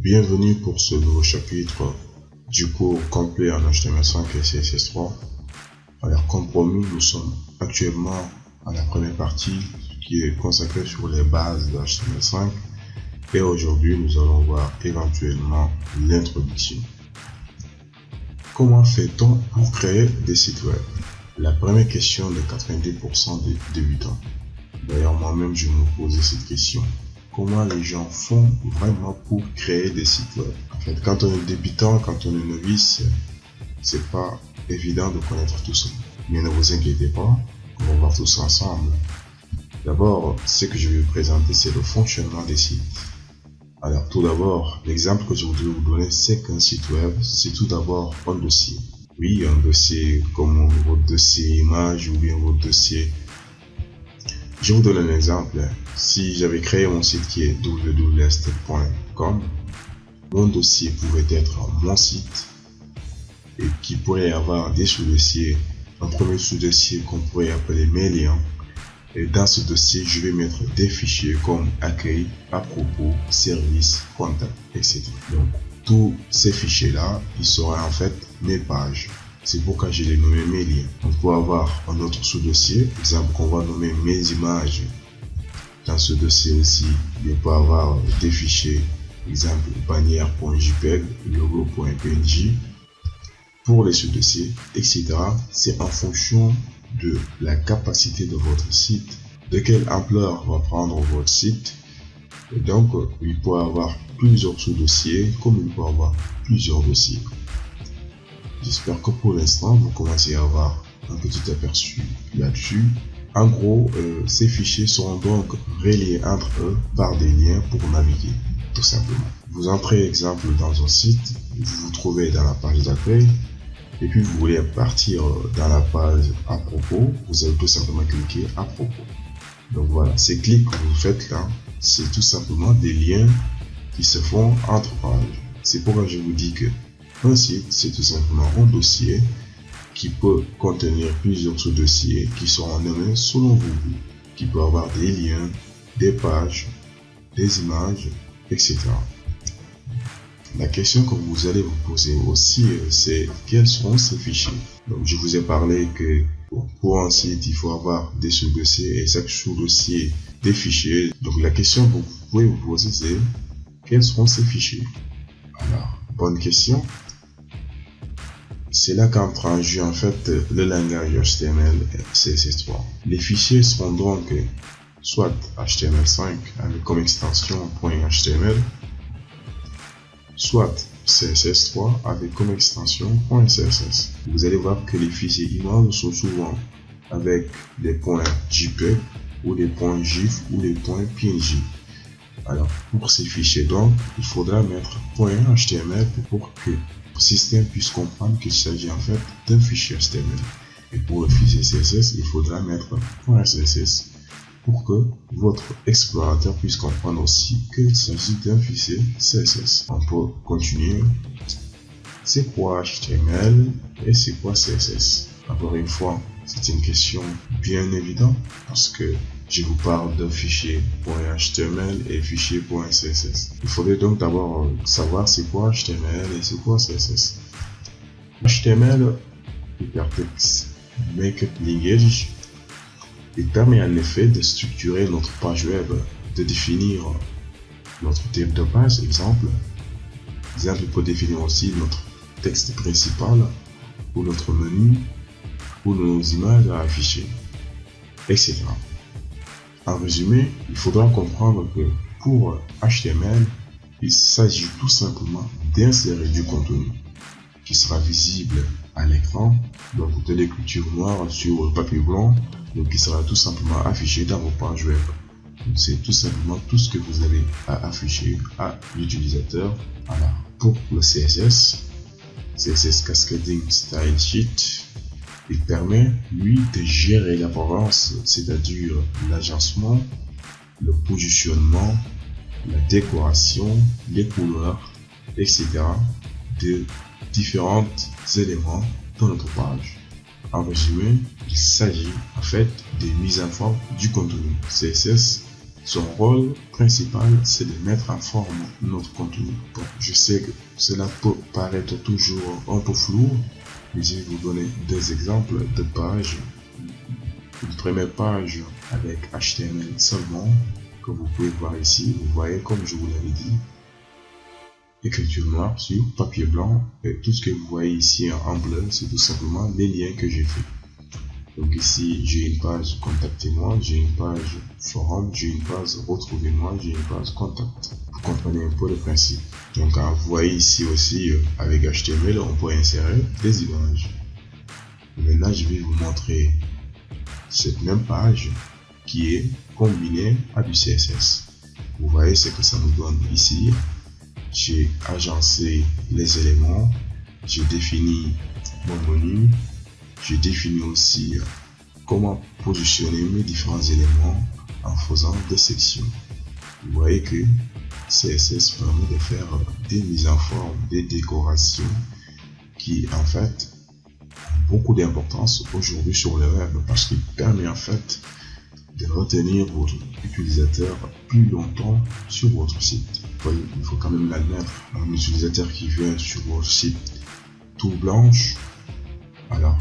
Bienvenue pour ce nouveau chapitre du cours complet en HTML5 et CSS3. Alors, comme promis, nous sommes actuellement à la première partie qui est consacrée sur les bases de HTML5 et aujourd'hui nous allons voir éventuellement l'introduction. Comment fait-on pour créer des sites web? La première question de 90% des débutants. D'ailleurs, moi-même, je me posais cette question. Comment les gens font vraiment pour créer des sites web? En fait, quand on est débutant, quand on est novice, c'est pas évident de connaître tout ça. Mais ne vous inquiétez pas, on va voir tout ça ensemble. D'abord, ce que je vais vous présenter, c'est le fonctionnement des sites. Alors, tout d'abord, l'exemple que je voudrais vous donner, c'est qu'un site web, c'est tout d'abord un dossier. Oui, un dossier comme votre dossier image ou bien votre dossier. Je vous donne un exemple. Si j'avais créé mon site qui est www.step.com, mon dossier pourrait être mon site et qui pourrait avoir des sous-dossiers. Un premier sous-dossier qu'on pourrait appeler mes liens. Et dans ce dossier, je vais mettre des fichiers comme accueil, à propos, service, contact, etc. Donc, tous ces fichiers-là, ils seraient en fait mes pages. C'est pourquoi je les nommé mes liens. On peut avoir un autre sous-dossier, exemple qu'on va nommer mes images. Dans ce dossier aussi, il peut avoir des fichiers, exemple bannière.jpg, logo.png. Pour les sous-dossiers, etc. C'est en fonction de la capacité de votre site, de quelle ampleur va prendre votre site. Et donc, il peut avoir plusieurs sous-dossiers, comme il peut avoir plusieurs dossiers. J'espère que pour l'instant, vous commencez à avoir un petit aperçu là-dessus. En gros, ces fichiers seront donc reliés entre eux par des liens pour naviguer, tout simplement. Vous entrez, exemple, dans un site, vous vous trouvez dans la page d'accueil, et puis vous voulez partir dans la page à propos, vous allez tout simplement cliquer à propos. Donc voilà, ces clics que vous faites là, c'est tout simplement des liens qui se font entre pages. C'est pourquoi je vous dis que un site, c'est tout simplement un dossier qui peut contenir plusieurs sous-dossiers qui seront nommés selon vous, qui peut avoir des liens, des pages, des images, etc. La question que vous allez vous poser aussi, c'est quels seront ces fichiers? Donc, je vous ai parlé que pour un site, il faut avoir des sous-dossiers et chaque sous-dossier des fichiers. Donc, la question que vous pouvez vous poser, c'est quels seront ces fichiers? Alors, bonne question. C'est là qu'entre en jeu en fait le langage HTML et CSS3. Les fichiers seront donc soit HTML5 avec comme extension .html, soit CSS3 avec comme extension .css. Vous allez voir que les fichiers images sont souvent avec des points JPEG ou des points GIF ou des points PNG. Alors pour ces fichiers donc, il faudra mettre .html pour que le système puisse comprendre qu'il s'agit en fait d'un fichier HTML. Et pour le fichier CSS, il faudra mettre .css pour que votre explorateur puisse comprendre aussi qu'il s'agit d'un fichier CSS. On peut continuer. C'est quoi HTML et c'est quoi CSS? Encore une fois, c'est une question bien évidente parce que je vous parle d'un fichier .html et fichier .css. Il faudrait donc d'abord savoir c'est quoi HTML et c'est quoi CSS. HTML, Hypertext Markup Language, il permet en effet de structurer notre page web, de définir notre type de page, exemple. Exemple, il peut définir aussi notre texte principal ou notre menu ou nos images à afficher, etc. En résumé, il faudra comprendre que pour HTML, il s'agit tout simplement d'insérer du contenu qui sera visible à l'écran, donc de l'écriture noire sur le papier blanc, donc qui sera tout simplement affiché dans vos pages web. C'est tout simplement tout ce que vous avez à afficher à l'utilisateur. Alors, pour le CSS Cascading Style Sheet, il permet, lui, de gérer l'apparence, c'est-à-dire l'agencement, le positionnement, la décoration, les couleurs, etc. de différents éléments dans notre page. En résumé, il s'agit en fait des mises en forme du contenu. CSS Son rôle principal, c'est de mettre en forme notre contenu. Bon, je sais que cela peut paraître toujours un peu flou, mais je vais vous donner des exemples de pages. Une première page avec HTML seulement, que vous pouvez voir ici. Vous voyez, comme je vous l'avais dit, écriture noire sur papier blanc, et tout ce que vous voyez ici en bleu, c'est tout simplement les liens que j'ai fait. Donc ici, j'ai une page contactez-moi, j'ai une page forum, j'ai une page retrouvez-moi, j'ai une page contact. Vous comprenez un peu le principe. Donc vous voyez ici aussi, avec HTML, on peut insérer des images. Maintenant, je vais vous montrer cette même page qui est combinée à du CSS. Vous voyez ce que ça nous donne ici. J'ai agencé les éléments, j'ai défini mon menu, j'ai défini aussi comment positionner mes différents éléments en faisant des sections. Vous voyez que CSS permet de faire des mises en forme, des décorations qui en fait ont beaucoup d'importance aujourd'hui sur le web parce qu'il permet en fait de retenir votre utilisateur plus longtemps sur votre site. Il faut quand même l'admettre, un utilisateur qui vient sur votre site tout blanche, alors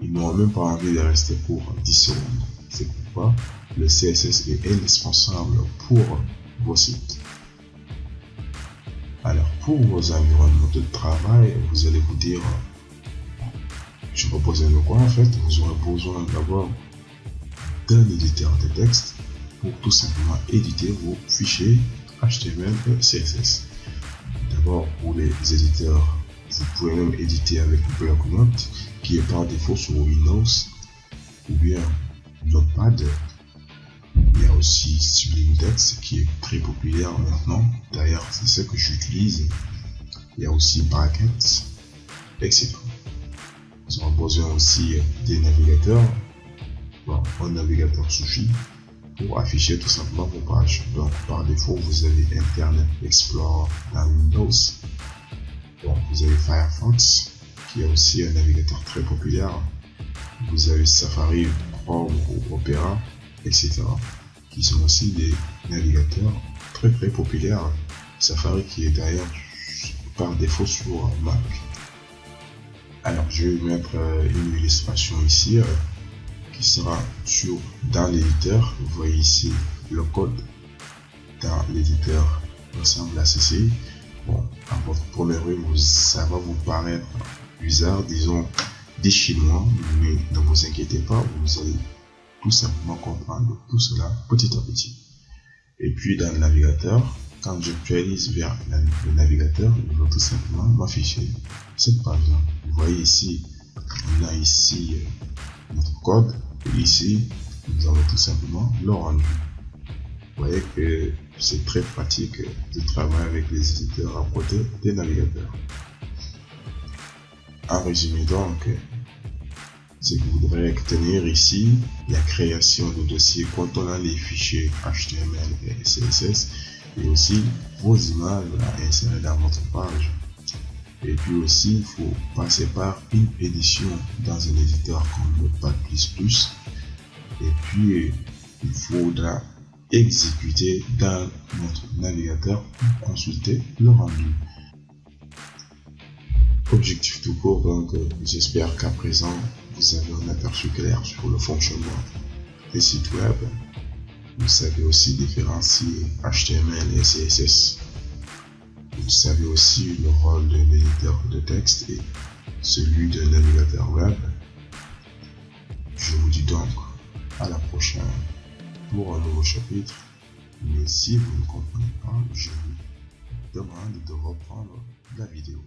ils n'auront même pas envie de rester pour 10 secondes. C'est pourquoi le CSS est indispensable pour vos sites. Alors pour vos environnements de travail, vous allez vous dire, je vais besoin de quoi en fait? Vous aurez besoin d'abord d'un éditeur de texte pour tout simplement éditer vos fichiers HTML et CSS. D'abord pour les éditeurs, vous pouvez même éditer avec Blocknote qui est par défaut sur Windows ou bien Notepad. Il y a aussi Sublime Text qui est très populaire maintenant. D'ailleurs, c'est ce que j'utilise. Il y a aussi Brackets, etc. Vous aurez besoin aussi des navigateurs. Bon, un navigateur suffit pour afficher tout simplement vos pages. Donc, par défaut, vous avez Internet Explorer dans Windows. Bon, vous avez Firefox, qui est aussi un navigateur très populaire. Vous avez Safari, Chrome ou Opera, etc. qui sont aussi des navigateurs très populaires. Safari qui est d'ailleurs par défaut sur Mac. Alors je vais mettre une illustration ici qui sera dans l'éditeur. Vous voyez ici le code dans l'éditeur ressemble à ceci. Bon, à votre première vue, ça va vous paraître bizarre, disons des chinois, mais ne vous inquiétez pas, vous allez tout simplement comprendre tout cela petit à petit. Et puis dans le navigateur, quand j'actualise vers le navigateur, il va tout simplement m'afficher cette page-là. Vous voyez ici, on a ici notre code, et ici, nous avons tout simplement le rendu. Vous voyez que c'est très pratique de travailler avec les éditeurs à côté des navigateurs. En résumé donc, ce que vous devrez retenir ici, la création de dossiers contenant les fichiers HTML et CSS et aussi vos images à insérer dans votre page. Et puis aussi, il faut passer par une édition dans un éditeur comme Notepad++. Et puis, il faudra exécuter dans notre navigateur pour consulter le rendu. Objectif tout court, donc j'espère qu'à présent vous avez un aperçu clair sur le fonctionnement des sites web. Vous savez aussi différencier HTML et CSS. Vous savez aussi le rôle de l'éditeur de texte et celui de navigateur web. Je vous dis donc à la prochaine pour un nouveau chapitre. Mais si vous ne comprenez pas, je vous demande de reprendre la vidéo.